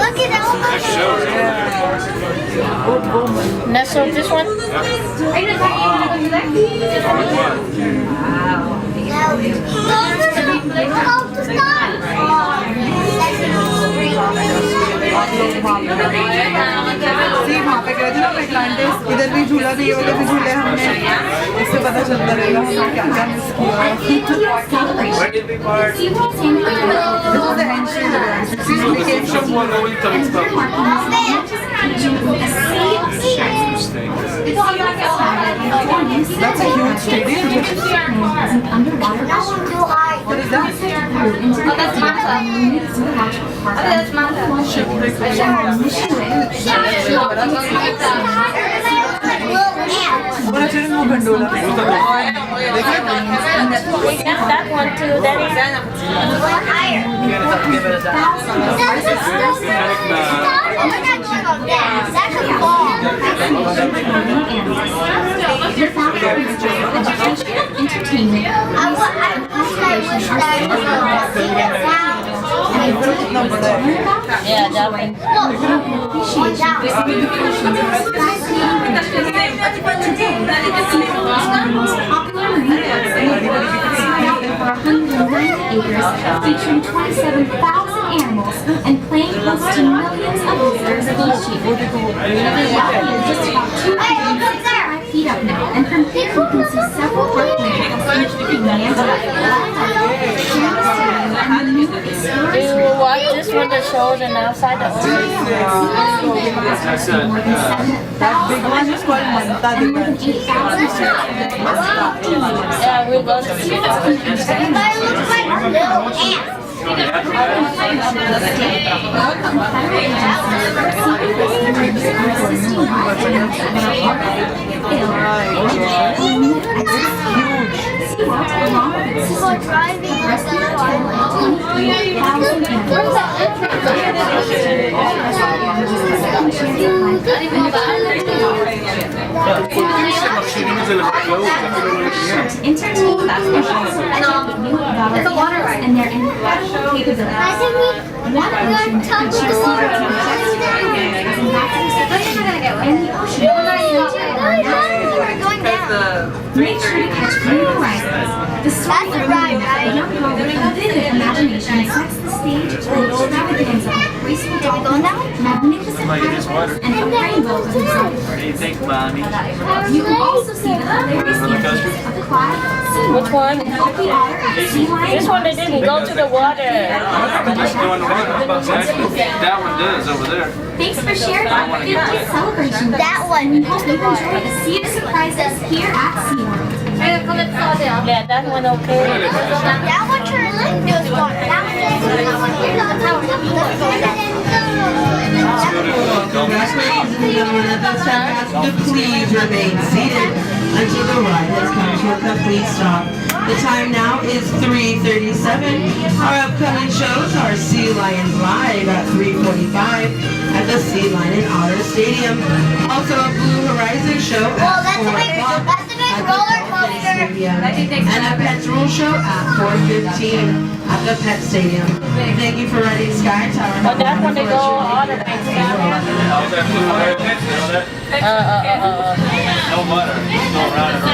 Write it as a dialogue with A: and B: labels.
A: Look at that one.
B: Nestle, this one?
C: वहाँ पे गए थे ना एटलांटिस, इधर भी झूला भी ये वाले भी झूले हमने, इससे पता चलता रहेगा हमने क्या क्या मिस किया। This is the entry to the see we came from That's a huge stadium. What is that?
D: Oh, that's Martha. Oh, that's Martha.
C: What is वो gondola?
B: We got that one too. That is yeah, that one.
E: Featuring 27,000 animals and playing close to millions of visitors each year. The lobby is just about 2 feet up now, and from here you can see several park animals, including
B: Do you watch this one that shows and outside the
C: That big one is called Manta.
B: Yeah, we go to see that.
A: Everybody looks like little ants.
E: It's a water ride and their incredible capabilities. One ocean features Seaworld in the ocean. Make sure to catch blue horizons. The story of a young girl with a vivid imagination sets the stage for an extravaganza of graceful dolphins, magnificent caterpillars, and a rainbow of exotic birds.
F: What do you think, Mommy?
E: You can also see the hilarious antics of Clyde, Seaworld,
B: Which one?
E: and Opie Otter at Sea Lion.
B: This one they didn't go to the water.
F: Just going to water. Exactly. That one does over there.
E: Thanks for sharing our 50th celebration.
A: That one.
E: We hope you enjoy the sea of surprises here at SeaWorld.
B: Yeah, that one okay.
A: That one turns into a storm. That one turns into a storm.
G: Please remain seated until the ride has come to a complete stop. The time now is 3:37. Our upcoming shows are Sea Lions Live at 3:45 at the Sea Lion and Otter Stadium. Also a Blue Horizon show at 4 o'clock
A: That's the big roller coaster.
G: and a Pets Rule show at 4:15 at the Pet Stadium. Thank you for riding Sky Tower.
B: But that one they go all the way to that one.
F: No butter. Go around it.